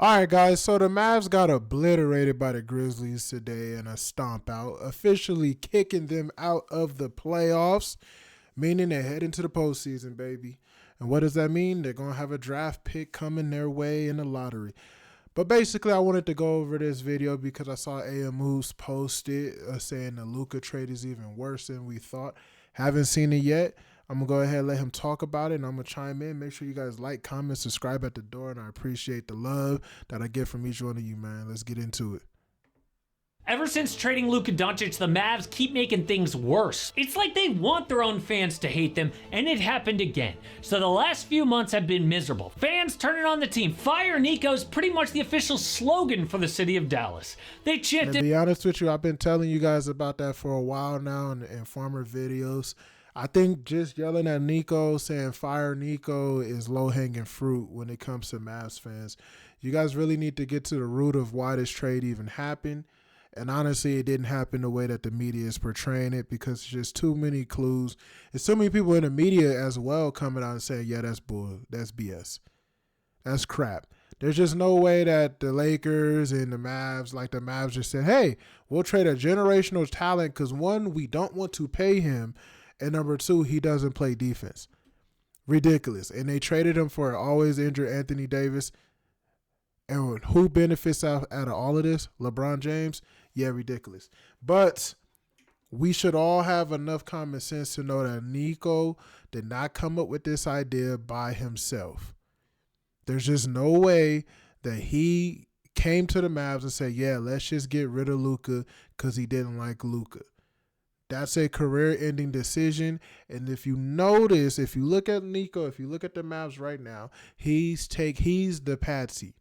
All right, guys. So the Mavs got obliterated by the Grizzlies today in a stomp out, officially kicking them out of the playoffs, meaning they head into the postseason, baby. And what does that mean? They're going to have a draft pick coming their way in the lottery. But basically, I wanted to go over this video because I saw AM Moose post it saying the Luka trade is even worse than we thought. Haven't seen it yet. I'm going to go ahead and let him talk about it, and I'm going to chime in. Make sure you guys like, comment, subscribe at the door, and I appreciate the love that I get from each one of you, man. Let's get into it. Ever since trading Luka Dončić, the Mavs keep making things worse. It's like they want their own fans to hate them, and it happened again. So the last few months have been miserable. Fans turning on the team. Fire Nico is pretty much the official slogan for the city of Dallas. They chanted. To be honest with you, I've been telling you guys about that for a while now in former videos. I think just yelling at Nico, saying fire Nico is low-hanging fruit when it comes to Mavs fans. You guys really need to get to the root of why this trade even happened. And honestly, it didn't happen the way that the media is portraying it because there's just too many clues. There's so many people in the media as well coming out and saying, yeah, that's bull. That's BS. That's crap. There's just no way that the Lakers and the Mavs, like the Mavs just said, hey, we'll trade a generational talent because one, we don't want to pay him. And number two, he doesn't play defense. Ridiculous. And they traded him for always injured Anthony Davis. And who benefits out of all of this? LeBron James? Yeah, ridiculous. But we should all have enough common sense to know that Nico did not come up with this idea by himself. There's just no way that he came to the Mavs and said, yeah, let's just get rid of Luka because he didn't like Luka. That's a career-ending decision. And if you notice, if you look at Nico, if you look at the Mavs right now, he's the patsy.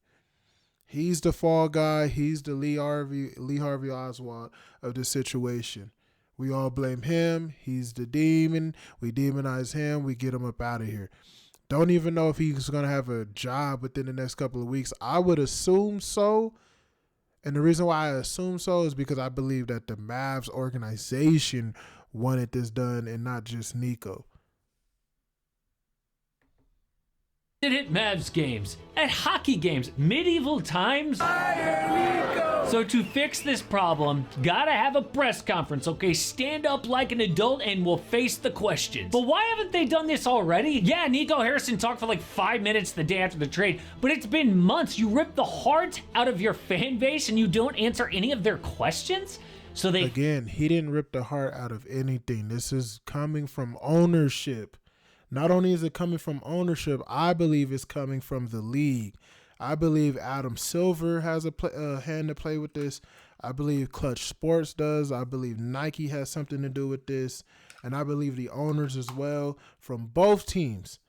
He's the fall guy. He's the Lee Harvey Oswald of the situation. We all blame him. He's the demon. We demonize him. We get him up out of here. Don't even know if he's going to have a job within the next couple of weeks. I would assume so. And the reason why I assume so is because I believe that the Mavs organization wanted this done and not just Nico. At Mavs games, at hockey games, medieval times. So to fix this problem, gotta have a press conference, okay? Stand up like an adult and we'll face the questions. But why haven't they done this already? Yeah, Nico Harrison talked for like 5 minutes the day after the trade, but it's been months. You ripped the heart out of your fan base and you don't answer any of their questions? So Again, he didn't rip the heart out of anything. This is coming from ownership. Not only is it coming from ownership, I believe it's coming from the league. I believe Adam Silver has a hand to play with this. I believe Clutch Sports does. I believe Nike has something to do with this. And I believe the owners as well from both teams.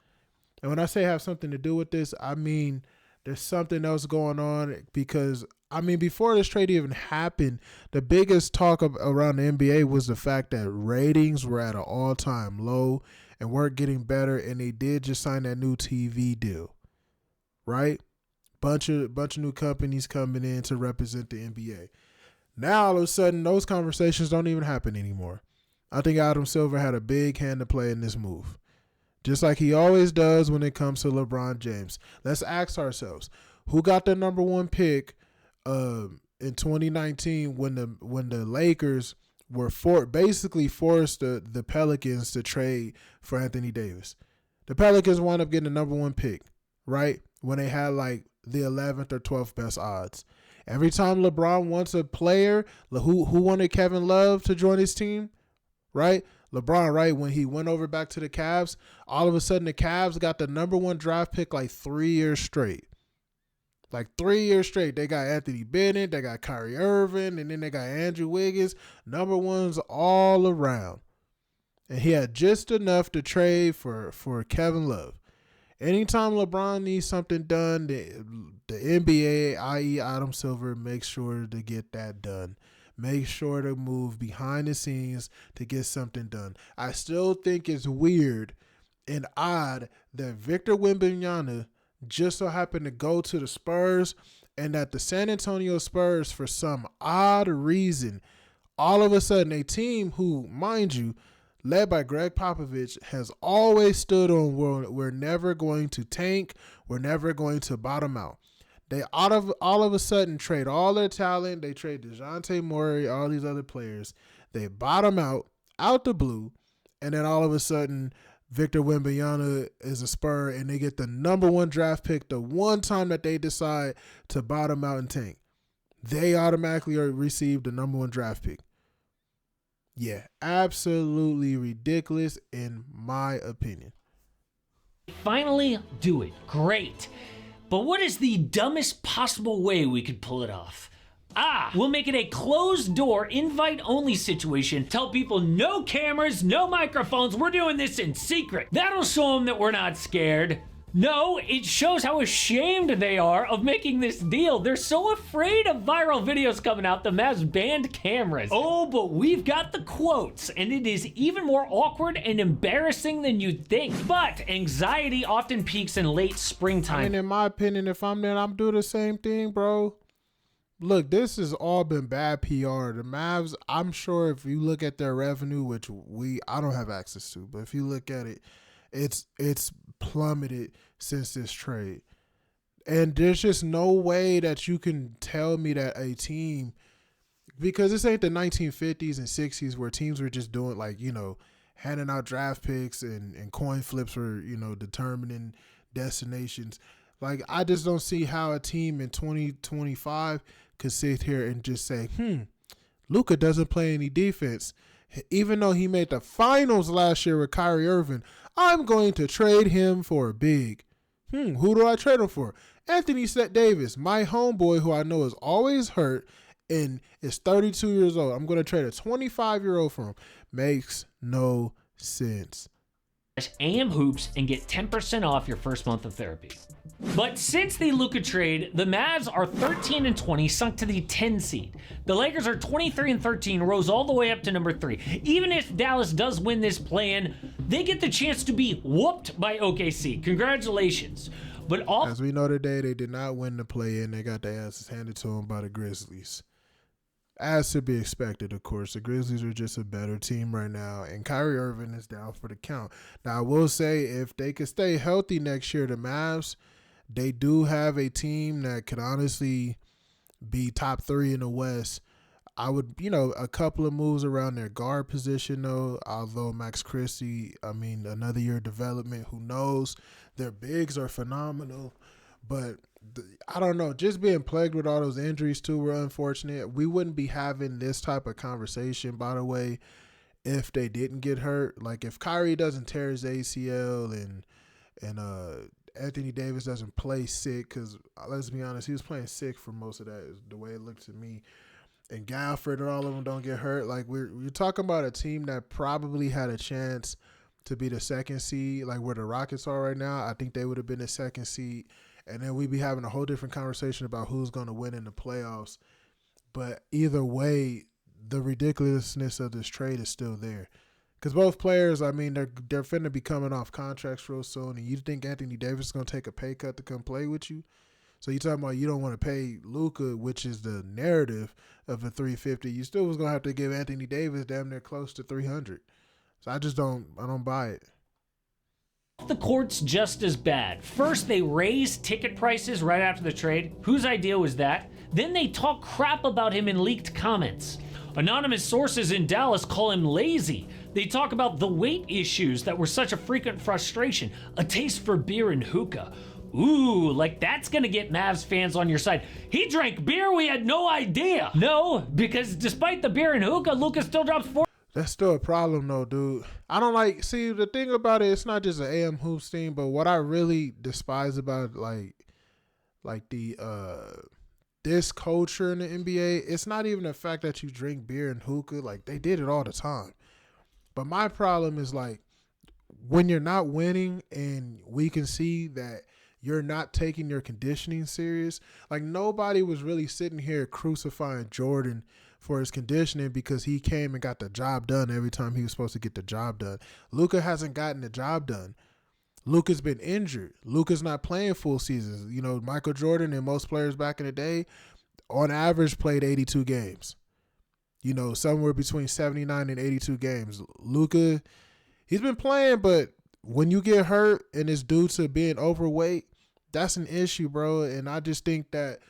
And when I say have something to do with this, I mean there's something else going on because, I mean, before this trade even happened, the biggest talk around the NBA was the fact that ratings were at an all-time low and weren't getting better, and they did just sign that new TV deal, right? Bunch of new companies coming in to represent the NBA. Now, all of a sudden, those conversations don't even happen anymore. I think Adam Silver had a big hand to play in this move, just like he always does when it comes to LeBron James. Let's ask ourselves, who got the number one pick in 2019 when the Lakers were basically forced the Pelicans to trade for Anthony Davis? The Pelicans wound up getting the number one pick, right? When they had like the 11th or 12th best odds. Every time LeBron wants a player, who wanted Kevin Love to join his team, right? LeBron, right? When he went over back to the Cavs, all of a sudden the Cavs got the number one draft pick like 3 years straight. Like 3 years straight, they got Anthony Bennett, they got Kyrie Irving, and then they got Andrew Wiggins. Number ones all around. And he had just enough to trade for Kevin Love. Anytime LeBron needs something done, the NBA, i.e. Adam Silver, makes sure to get that done. Make sure to move behind the scenes to get something done. I still think it's weird and odd that Victor Wembanyama just so happened to go to the Spurs, and that the San Antonio Spurs, for some odd reason, all of a sudden a team who, mind you, led by Greg Popovich, has always stood on we're never going to tank, we're never going to bottom out. They all of a sudden trade all their talent. They trade DeJounte Murray, all these other players. They bottom out the blue, and then all of a sudden Victor Wembanyama is a Spur, and they get the number 1 draft pick the one time that they decide to bottom out and tank. They automatically receive the number 1 draft pick. Yeah, absolutely ridiculous in my opinion. Finally do it. Great. But what is the dumbest possible way we could pull it off? We'll make it a closed door, invite only situation. Tell people no cameras, no microphones. We're doing this in secret. That'll show them that we're not scared. No, it shows how ashamed they are of making this deal. They're so afraid of viral videos coming out, the Mavs banned cameras. Oh, but we've got the quotes, and it is even more awkward and embarrassing than you'd think. But anxiety often peaks in late springtime. I mean, in my opinion, if I'm there, I'm doing the same thing, bro. Look, this has all been bad PR. The Mavs, I'm sure if you look at their revenue, which I don't have access to, but if you look at it, it's plummeted since this trade. And there's just no way that you can tell me that a team, because this ain't the 1950s and 60s where teams were just doing like, handing out draft picks and coin flips were, determining destinations. Like, I just don't see how a team in 2025 could sit here and just say, Luka doesn't play any defense. Even though he made the finals last year with Kyrie Irving, I'm going to trade him for a big. Who do I trade him for? Anthony Davis, my homeboy, who I know is always hurt and is 32 years old. I'm going to trade a 25-year-old for him. Makes no sense. AM Hoops and get 10% off your first month of therapy. But since the Luka trade, the Mavs are 13-20, sunk to the 10 seed. The Lakers are 23-13, rose all the way up to number 3. Even if Dallas does win this play-in, they get the chance to be whooped by OKC. Congratulations. But as we know today, they did not win the play-in. They got their asses handed to them by the Grizzlies. As to be expected, of course. The Grizzlies are just a better team right now, and Kyrie Irving is down for the count. Now, I will say, if they could stay healthy next year, the Mavs, they do have a team that could honestly be top 3 in the West. I would, a couple of moves around their guard position, though, although Max Christie, another year of development, who knows? Their bigs are phenomenal, but I don't know, just being plagued with all those injuries too were unfortunate. We wouldn't be having this type of conversation, by the way, if they didn't get hurt. Like if Kyrie doesn't tear his ACL and Anthony Davis doesn't play sick, because let's be honest, he was playing sick for most of that, is the way it looked to me. And Gafford and all of them don't get hurt. Like we're talking about a team that probably had a chance to be the 2nd seed, like where the Rockets are right now. I think they would have been the 2nd seed. And then we'd be having a whole different conversation about who's going to win in the playoffs. But either way, the ridiculousness of this trade is still there. Because both players, they're finna be coming off contracts real soon. And you think Anthony Davis is going to take a pay cut to come play with you? So you talking about you don't want to pay Luka, which is the narrative of a $350. You still was going to have to give Anthony Davis damn near close to $300. So I don't buy it. The court's just as bad. First, they raised ticket prices right after the trade. Whose idea was that? Then they talk crap about him in leaked comments. Anonymous sources in Dallas call him lazy. They talk about the weight issues that were such a frequent frustration. A taste for beer and hookah. Ooh, like that's gonna get Mavs fans on your side. He drank beer, we had no idea. No, because despite the beer and hookah, Luka still drops 4. That's still a problem, though, dude. I don't see, the thing about it, it's not just an AM Hoops team, but what I really despise about, this culture in the NBA, it's not even the fact that you drink beer and hookah. Like, they did it all the time. But my problem is, when you're not winning and we can see that you're not taking your conditioning serious, nobody was really sitting here crucifying Jordan for his conditioning because he came and got the job done every time he was supposed to get the job done. Luka hasn't gotten the job done. Luka's been injured. Luka's not playing full seasons. Michael Jordan and most players back in the day, on average, played 82 games. Somewhere between 79 and 82 games. Luka, he's been playing, but when you get hurt and it's due to being overweight, that's an issue, bro. And I just think that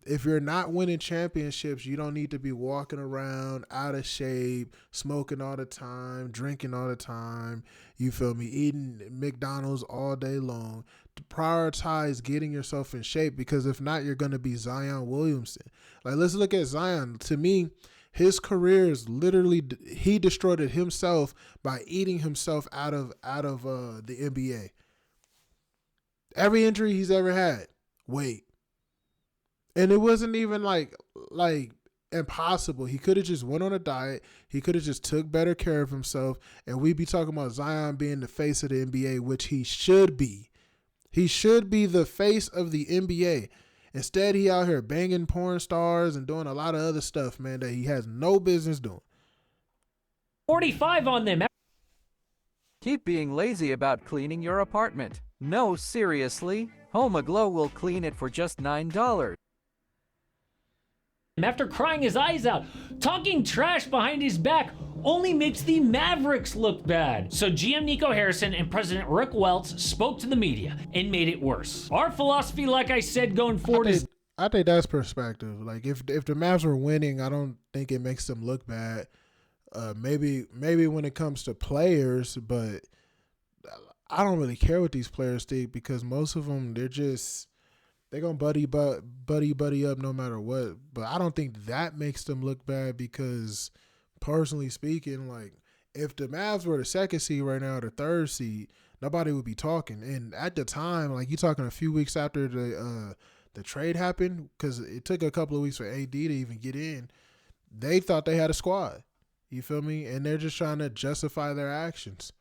if you're not winning championships, you don't need to be walking around out of shape, smoking all the time, drinking all the time. You feel me? Eating McDonald's all day long. To prioritize getting yourself in shape, because if not, you're going to be Zion Williamson. Like, let's look at Zion. To me, his career is literally, he destroyed it himself by eating himself out of the NBA. Every injury he's ever had, weight. And it wasn't even like impossible. He could have just went on a diet. He could have just took better care of himself. And we'd be talking about Zion being the face of the NBA, which he should be. He should be the face of the NBA. Instead, he out here banging porn stars and doing a lot of other stuff, man, that he has no business doing. 45 on them. Keep being lazy about cleaning your apartment. No, seriously. Home Aglow will clean it for just $9. After crying his eyes out, talking trash behind his back only makes the Mavericks look bad. So GM Nico Harrison and President Rick Welts spoke to the media and made it worse. Our philosophy, like I said, going forward is... I think that's perspective. Like, if the Mavs were winning, I don't think it makes them look bad. Maybe when it comes to players, but I don't really care what these players think, because most of them, they're gonna buddy up no matter what. But I don't think that makes them look bad, because personally speaking, like, if the Mavs were the second seed right now, or the third seed, nobody would be talking. And at the time, like, you talking a few weeks after the trade happened, because it took a couple of weeks for AD to even get in, they thought they had a squad. You feel me? And they're just trying to justify their actions.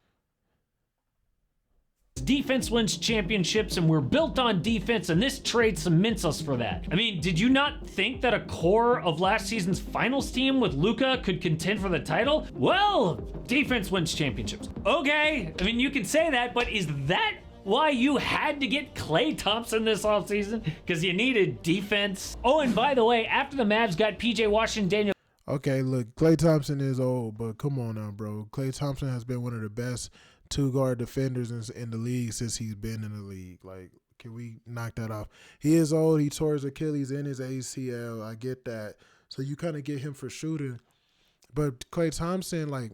Defense wins championships, and we're built on defense, and this trade cements us for that. I mean, did you not think that a core of last season's finals team with Luka could contend for the title? Well, defense wins championships. Okay, I mean, you can say that, but is that why you had to get Klay Thompson this offseason? Because you needed defense? Oh, and by the way, after the Mavs got PJ Washington, Daniel... Okay, look, Klay Thompson is old, but come on now, bro. Klay Thompson has been one of the best two-guard defenders in the league since he's been in the league. Like, can we knock that off? He is old. He tore his Achilles in his ACL. I get that. So you kind of get him for shooting. But Klay Thompson, like,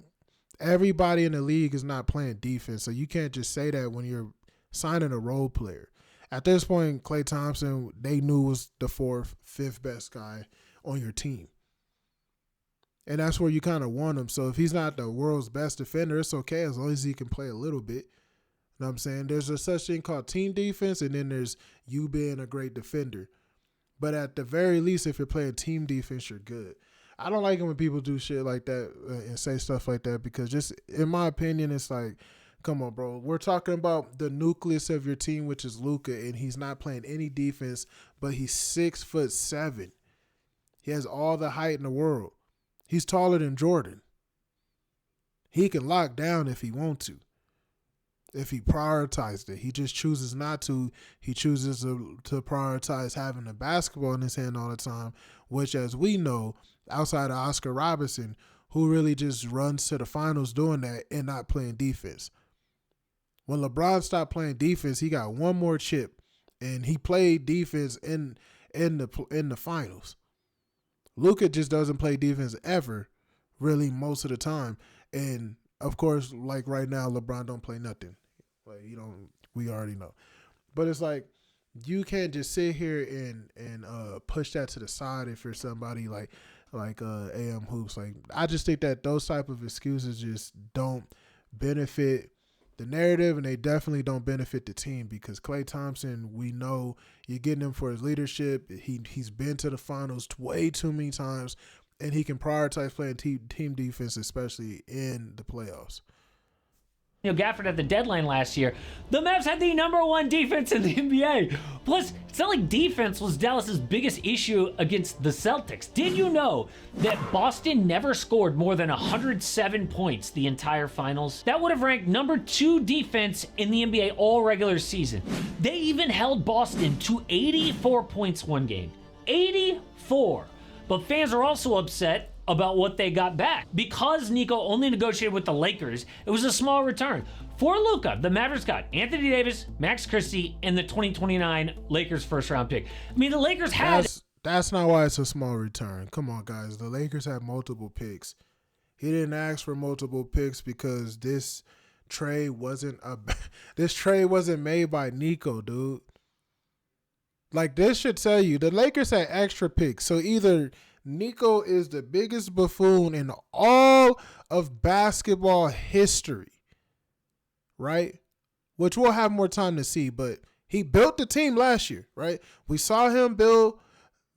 everybody in the league is not playing defense. So you can't just say that when you're signing a role player. At this point, Klay Thompson, they knew was the fourth, fifth best guy on your team. And that's where you kind of want him. So if he's not the world's best defender, it's okay as long as he can play a little bit. You know what I'm saying? There's a such thing called team defense, and then there's you being a great defender. But at the very least, if you're playing team defense, you're good. I don't like it when people do shit like that and say stuff like that, because just in my opinion, it's like, come on, bro. We're talking about the nucleus of your team, which is Luka, and he's not playing any defense, but he's 6'7". He has all the height in the world. He's taller than Jordan. He can lock down if he wants to, if he prioritized it. He just chooses not to. He chooses to prioritize having the basketball in his hand all the time, which, as we know, outside of Oscar Robertson, who really just runs to the finals doing that and not playing defense. When LeBron stopped playing defense, he got one more chip, and he played defense in the finals. Luka just doesn't play defense ever, really, most of the time. And, of course, like right now, LeBron don't play nothing. Like, we already know. But it's like, you can't just sit here and push that to the side if you're somebody like AM Hoops. Like, I just think that those type of excuses just don't benefit the narrative, and they definitely don't benefit the team, because Klay Thompson, we know you're getting him for his leadership. He's been to the finals way too many times, and he can prioritize playing team defense, especially in the playoffs. Gafford at the deadline last year, the Mavs had the #1 defense in the NBA. Plus, it's not like defense was Dallas's biggest issue against the Celtics. Did you know that Boston never scored more than 107 points the entire finals? That would have ranked #2 defense in the NBA all regular season. They even held Boston to 84 points one game. 84! But fans are also upset about what they got back. Because Nico only negotiated with the Lakers, it was a small return. For Luka, the Mavericks got Anthony Davis, Max Christie, and the 2029 Lakers first-round pick. I mean, the Lakers had... That's not why it's a small return. Come on, guys. The Lakers had multiple picks. He didn't ask for multiple picks because this trade wasn't made by Nico, dude. Like, this should tell you the Lakers had extra picks. So either Nico is the biggest buffoon in all of basketball history, right? Which we'll have more time to see, but he built the team last year, right? We saw him build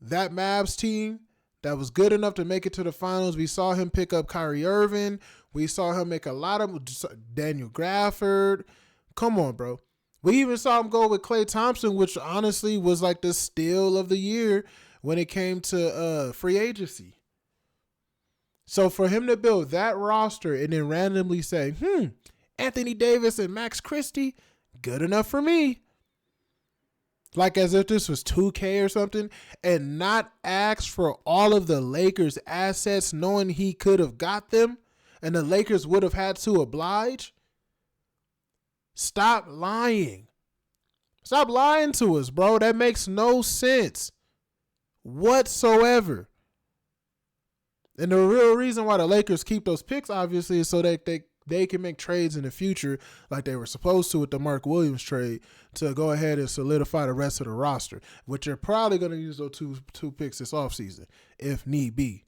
that Mavs team that was good enough to make it to the finals. We saw him pick up Kyrie Irving. We saw him make a lot of Daniel Gafford. Come on, bro. We even saw him go with Klay Thompson, which honestly was like the steal of the year when it came to free agency. So for him to build that roster and then randomly say, Anthony Davis and Max Christie, good enough for me. Like as if this was 2K or something, and not ask for all of the Lakers' assets knowing he could have got them and the Lakers would have had to oblige. Stop lying. Stop lying to us, bro. That makes no sense whatsoever. And the real reason why the Lakers keep those picks, obviously, is so that they can make trades in the future like they were supposed to with the Mark Williams trade to go ahead and solidify the rest of the roster, which they're probably going to use those two picks this offseason if need be.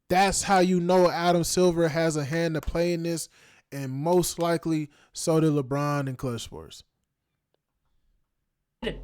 That's how you know Adam Silver has a hand to play in this, and most likely so did LeBron and Clutch Sports.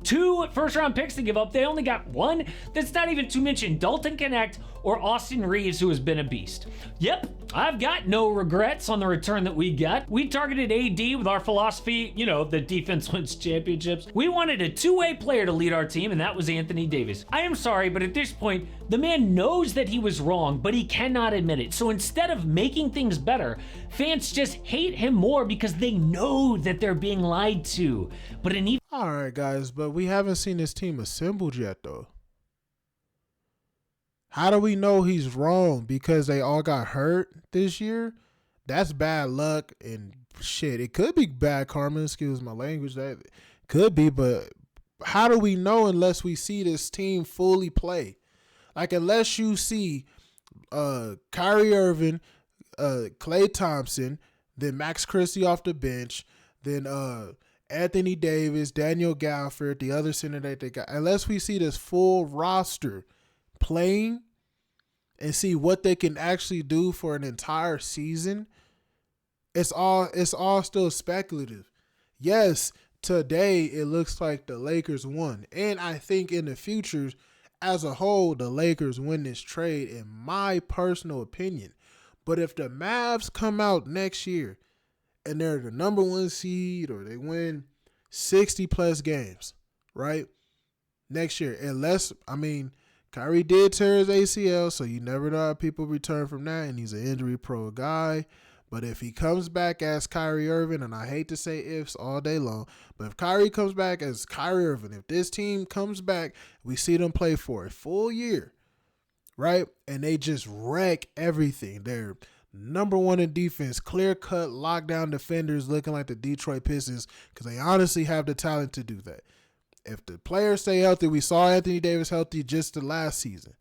2 first-round picks to give up. They only got 1. That's not even to mention Dalton Connect or Austin Reeves, who has been a beast. Yep, I've got no regrets on the return that we got. We targeted AD with our philosophy, the defense wins championships. We wanted a two-way player to lead our team, and that was Anthony Davis. I am sorry, but at this point, the man knows that he was wrong, but he cannot admit it. So instead of making things better, fans just hate him more because they know that they're being lied to. But an even... All right, guys, but we haven't seen this team assembled yet, though. How do we know he's wrong? Because they all got hurt this year? That's bad luck and shit. It could be bad karma, excuse my language. That could be, but how do we know unless we see this team fully play? Like, unless you see Kyrie Irving, Klay Thompson, then Max Christie off the bench, then Anthony Davis, Daniel Gafford, the other center that they got. Unless we see this full roster playing and see what they can actually do for an entire season, it's all still speculative. Yes, today it looks like the Lakers won. And I think in the future, as a whole, the Lakers win this trade, in my personal opinion. But if the Mavs come out next year and they're the number 1 seed, or they win 60 plus games, right? Next year, Kyrie did tear his ACL, so you never know how people return from that, and he's an injury pro guy. But if he comes back as Kyrie Irving, and I hate to say ifs all day long, but if Kyrie comes back as Kyrie Irving, if this team comes back, we see them play for a full year, right? And they just wreck everything. They're number 1 in defense, clear-cut, lockdown defenders looking like the Detroit Pistons, because they honestly have the talent to do that. If the players stay healthy, we saw Anthony Davis healthy just the last season,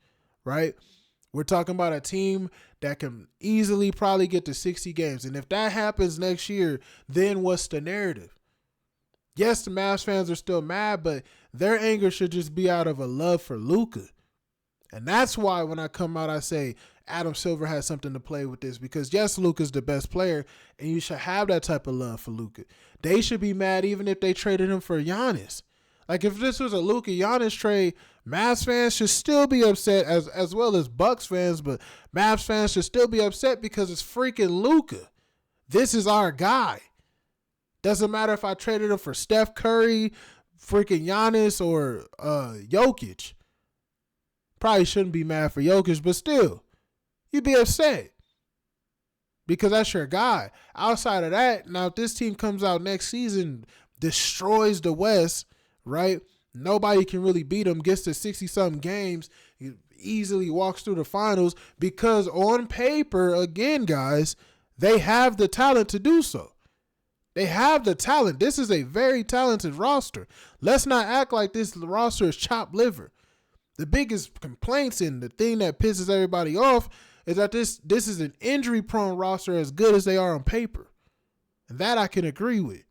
right? We're talking about a team that can easily probably get to 60 games. And if that happens next year, then what's the narrative? Yes, the Mavs fans are still mad, but their anger should just be out of a love for Luka. And that's why when I come out, I say Adam Silver has something to play with this, because yes, Luka's the best player, and you should have that type of love for Luka. They should be mad even if they traded him for Giannis. Like, if this was a Luka Giannis trade, Mavs fans should still be upset, as well as Bucks fans, but Mavs fans should still be upset because it's freaking Luka. This is our guy. Doesn't matter if I traded him for Steph Curry, freaking Giannis, or Jokic. Probably shouldn't be mad for Jokic, but still, you'd be upset because that's your guy. Outside of that, now if this team comes out next season, destroys the West, right? Nobody can really beat him. Gets to 60-something games, he easily walks through the finals because on paper, again, guys, they have the talent to do so. They have the talent. This is a very talented roster. Let's not act like this roster is chopped liver. The biggest complaints and the thing that pisses everybody off is that this is an injury-prone roster as good as they are on paper. And that I can agree with.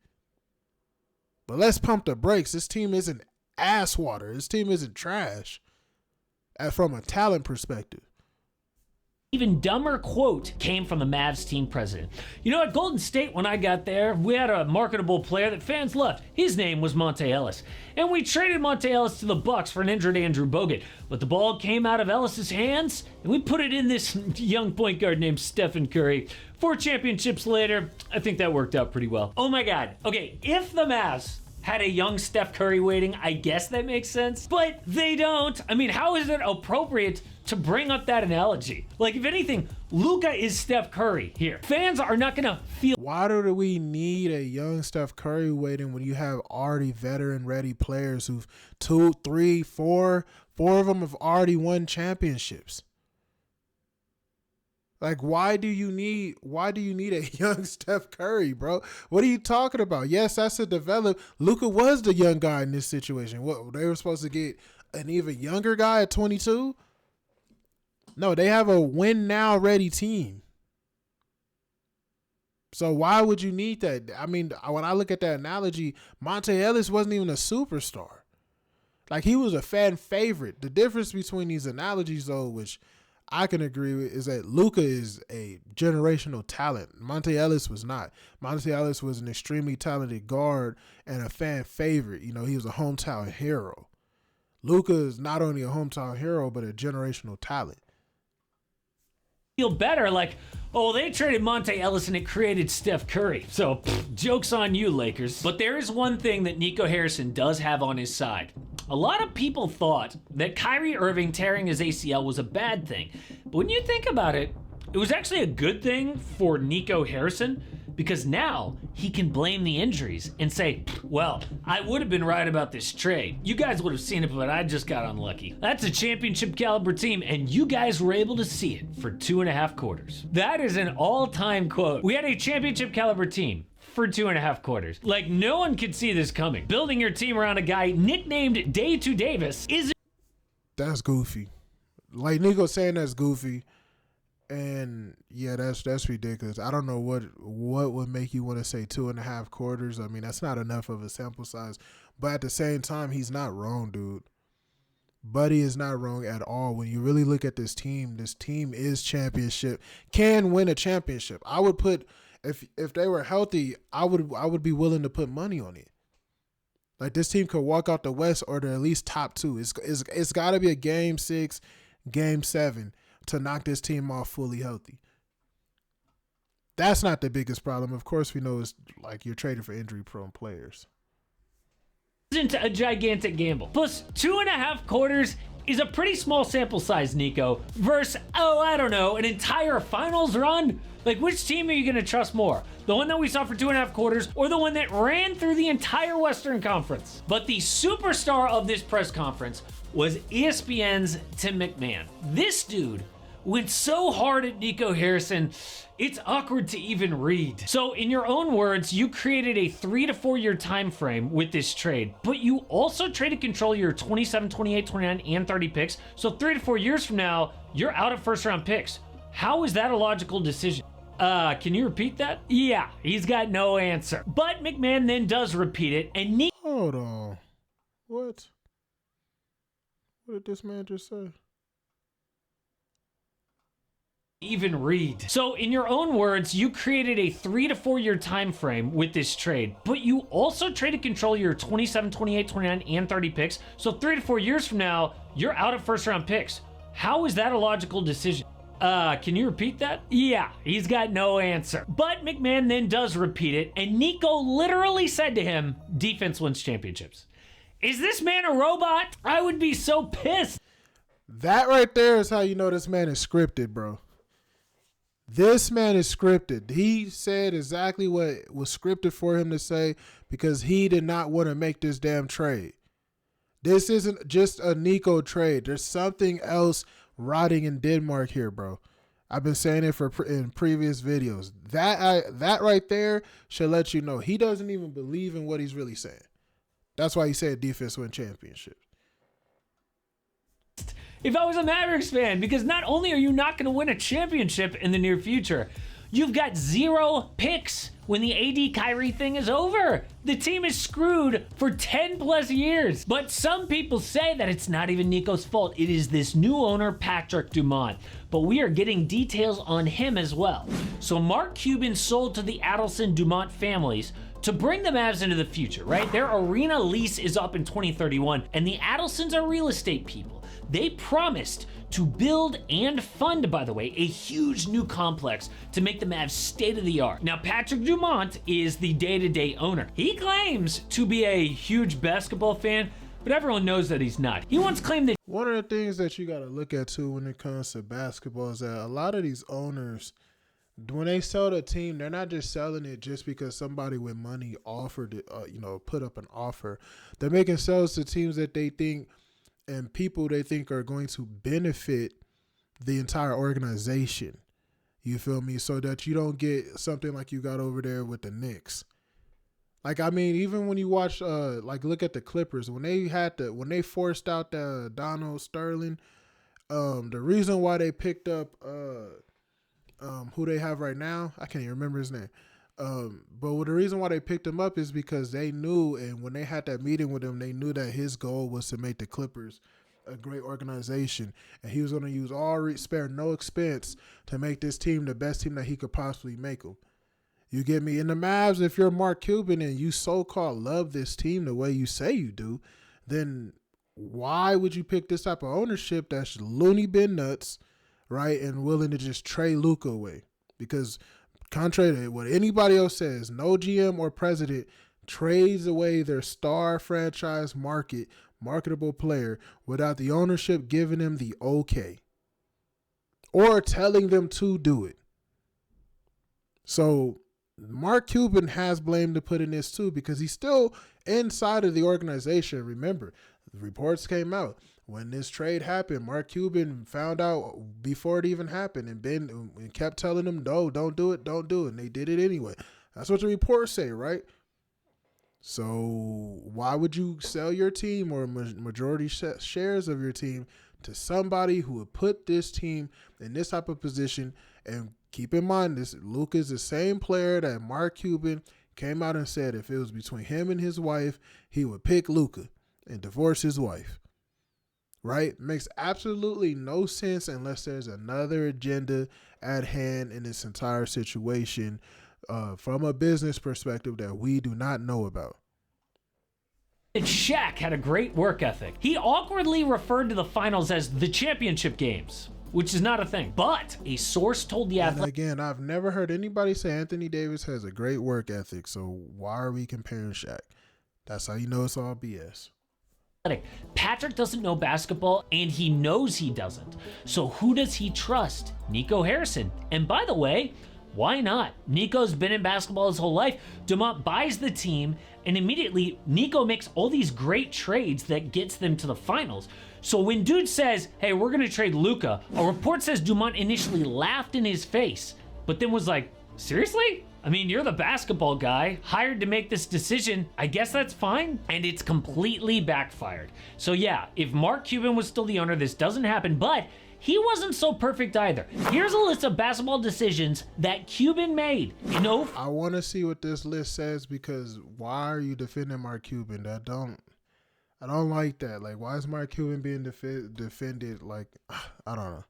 But let's pump the brakes. This team isn't ass water. This team isn't trash from a talent perspective. Even dumber quote came from the Mavs team president. You know, at Golden State, when I got there, we had a marketable player that fans loved. His name was Monte Ellis. And we traded Monte Ellis to the Bucks for an injured Andrew Bogut. But the ball came out of Ellis's hands, and we put it in this young point guard named Stephen Curry. 4 championships later, I think that worked out pretty well. Oh my God. Okay, if the Mavs had a young Steph Curry waiting, I guess that makes sense. But they don't. I mean, how is it appropriate to bring up that analogy? Like, if anything, Luka is Steph Curry here. Fans are not going to feel... Why do we need a young Steph Curry waiting when you have already veteran-ready players who've 2, 3, 4 of them have already won championships? Like, why do you need a young Steph Curry, bro? What are you talking about? Yes, that's a develop. Luka was the young guy in this situation. What, they were supposed to get an even younger guy at 22? No, they have a win now ready team. So why would you need that? I mean, when I look at that analogy, Monte Ellis wasn't even a superstar. Like, he was a fan favorite. The difference between these analogies, though, which I can agree with, is that Luka is a generational talent. Monte Ellis was not. Monte Ellis was an extremely talented guard and a fan favorite. You know, he was a hometown hero. Luka is not only a hometown hero, but a generational talent. Feel better like, oh, they traded Monte Ellis and it created Steph Curry. So, joke's on you, Lakers. But there is one thing that Nico Harrison does have on his side. A lot of people thought that Kyrie Irving tearing his ACL was a bad thing. But when you think about it, it was actually a good thing for Nico Harrison, because now he can blame the injuries and say, well, I would have been right about this trade. You guys would have seen it, but I just got unlucky. That's a championship caliber team, and you guys were able to see it for 2.5 quarters. That is an all-time quote. We had a championship caliber team for 2.5 quarters. Like, no one could see this coming. Building your team around a guy nicknamed Day to Davis is... That's goofy. Like, Nico saying that's goofy. And yeah, that's ridiculous. I don't know what would make you want to say 2.5 quarters. I mean, that's not enough of a sample size. But at the same time, he's not wrong, dude. Buddy is not wrong at all. When you really look at this team is championship, can win a championship. I would put, if they were healthy, I would be willing to put money on it. Like, this team could walk out the West, or they're at least top 2. It's got to be a game 6, game 7. To knock this team off fully healthy. That's not the biggest problem. Of course, we know it's like you're trading for injury-prone players. Isn't a gigantic gamble. Plus, 2.5 quarters is a pretty small sample size, Nico, versus, I don't know, an entire finals run? Like, which team are you going to trust more? The one that we saw for 2.5 quarters, or the one that ran through the entire Western Conference? But the superstar of this press conference was ESPN's Tim McMahon. This dude went so hard at Nico Harrison, it's awkward to even read. So in your own words, you created a 3 to 4 year time frame with this trade, but you also traded control of your 27, 28, 29, and 30 picks. So 3 to 4 years from now, you're out of first round picks. How is that a logical decision? Can you repeat that? Yeah, he's got no answer. But McMahon then does repeat it, and Nico... Hold on. What? What did this man just say? Even read. So in your own words, you created a 3 to 4 year time frame with this trade, but you also traded control of your 27, 28, 29, and 30 picks. So 3 to 4 years from now, you're out of first round picks. How is that a logical decision? Can you repeat that? Yeah, he's got no answer. But McMahon then does repeat it, and Nico literally said to him, defense wins championships. Is this man a robot? I would be so pissed. That right there is how you know this man is scripted, bro. This man is scripted. He said exactly what was scripted for him to say because he did not want to make this damn trade. This isn't just a Nico trade. There's something else rotting in Denmark here, bro. I've been saying it in previous videos. That right there should let you know he doesn't even believe in what he's really saying. That's why he said defense win championships. If I was a Mavericks fan, because not only are you not going to win a championship in the near future, you've got 0 picks when the AD Kyrie thing is over. The team is screwed for 10 plus years. But some people say that it's not even Nico's fault. It is this new owner, Patrick Dumont. But we are getting details on him as well. So Mark Cuban sold to the Adelson Dumont families to bring the Mavs into the future, right? Their arena lease is up in 2031, and the Adelsons are real estate people. They promised to build and fund, by the way, a huge new complex to make the Mavs state-of-the-art. Now, Patrick Dumont is the day-to-day owner. He claims to be a huge basketball fan, but everyone knows that he's not. He once claimed that one of the things that you got to look at too when it comes to basketball is that a lot of these owners, when they sell the team, they're not just selling it just because somebody with money offered it, put up an offer. They're making sales to teams that they think and people they think are going to benefit the entire organization. You feel me? So that you don't get something like you got over there with the Knicks. Like, I mean, even when you watch, look at the Clippers, when they forced out the Donald Sterling, the reason why they picked up, who they have right now, I can't even remember his name. But the reason why they picked him up is because they knew, and when they had that meeting with him, they knew that his goal was to make the Clippers a great organization, and he was going to use spare no expense to make this team the best team that he could possibly make them. You get me? In the Mavs, if you're Mark Cuban and you so-called love this team the way you say you do, then why would you pick this type of ownership that's loony bin nuts, right, and willing to just trade Luka away? Because contrary to what anybody else says, no GM or president trades away their star franchise marketable player without the ownership giving them the okay or telling them to do it. So Mark Cuban has blame to put in this too, because he's still inside of the organization. Remember, the reports came out when this trade happened. Mark Cuban found out before it even happened and kept telling them, no, don't do it. And they did it anyway. That's what the reports say, right? So why would you sell your team or majority shares of your team to somebody who would put this team in this type of position? And keep in mind, this Luka is the same player that Mark Cuban came out and said if it was between him and his wife, he would pick Luka and divorce his wife. Right? Makes absolutely no sense unless there's another agenda at hand in this entire situation from a business perspective that we do not know about. Shaq had a great work ethic. He awkwardly referred to the finals as the championship games, which is not a thing. But a source told the Athletic. And again, I've never heard anybody say Anthony Davis has a great work ethic. So why are we comparing Shaq? That's how you know it's all BS. Patrick doesn't know basketball, and he knows he doesn't. So who does he trust? Nico Harrison. And by the way, why not? Nico's been in basketball his whole life. Dumont buys the team, and immediately Nico makes all these great trades that gets them to the finals. So when dude says, hey, we're going to trade Luka, a report says Dumont initially laughed in his face, but then was like, seriously? I mean, you're the basketball guy, hired to make this decision. I guess that's fine. And it's completely backfired. So yeah, if Mark Cuban was still the owner, this doesn't happen, but he wasn't so perfect either. Here's a list of basketball decisions that Cuban made. I want to see what this list says, because why are you defending Mark Cuban? I don't like that. Like, why is Mark Cuban being defended? Like, I don't know.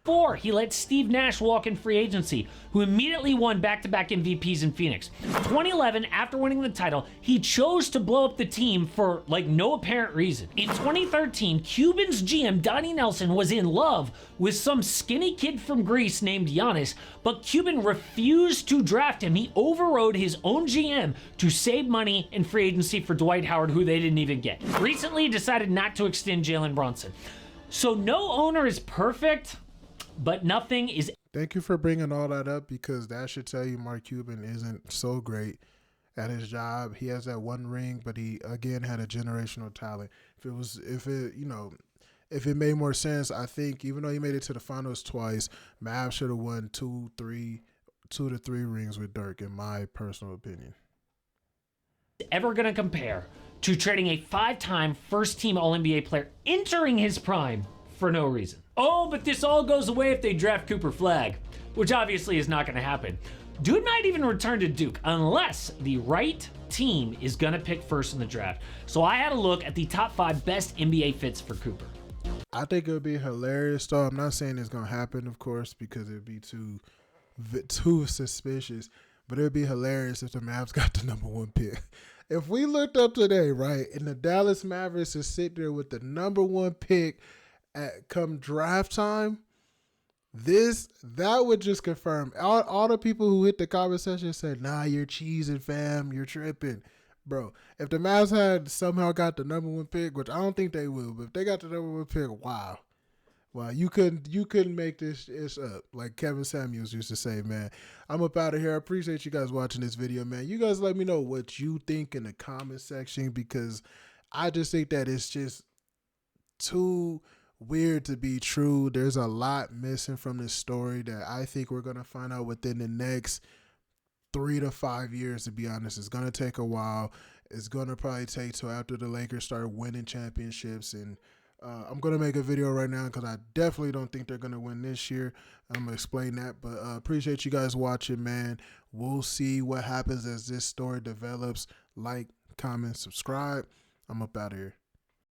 4, he let Steve Nash walk in free agency, who immediately won back-to-back MVPs in Phoenix. 2011, after winning the title, he chose to blow up the team for, no apparent reason. In 2013, Cuban's GM, Donnie Nelson, was in love with some skinny kid from Greece named Giannis, but Cuban refused to draft him. He overrode his own GM to save money in free agency for Dwight Howard, who they didn't even get. Recently, decided not to extend Jalen Brunson. So no owner is perfect, but nothing is. Thank you for bringing all that up, because that should tell you Mark Cuban isn't so great at his job. He has that one ring, but he, again, had a generational talent. If it made more sense, I think even though he made it to the finals twice, Mavs should have won 2 to 3 rings with Dirk, in my personal opinion. Ever going to compare to trading a 5-time first-team All-NBA player entering his prime for no reason? Oh, but this all goes away if they draft Cooper Flagg, which obviously is not going to happen. Dude might even return to Duke unless the right team is going to pick first in the draft. So I had a look at the top 5 best NBA fits for Cooper. I think it would be hilarious, though. I'm not saying it's going to happen, of course, because it would be too suspicious. But it would be hilarious if the Mavs got the number 1 pick. If we looked up today, right, and the Dallas Mavericks is sitting there with the number 1 pick at come draft time, that would just confirm. All the people who hit the comment section said, nah, you're cheesing, fam. You're tripping. Bro, if the Mavs had somehow got the number 1 pick, which I don't think they will, but if they got the number 1 pick, wow. Wow, you couldn't make this up. Like Kevin Samuels used to say, man. I'm up out of here. I appreciate you guys watching this video, man. You guys let me know what you think in the comment section, because I just think that it's just too weird to be true. There's a lot missing from this story that I think we're going to find out within the next 3 to 5 years, to be honest. It's going to take a while. It's going to probably take till after the Lakers start winning championships. And I'm going to make a video right now because I definitely don't think they're going to win this year. I'm going to explain that. But appreciate you guys watching, man. We'll see what happens as this story develops. Like, comment, subscribe. I'm up out of here.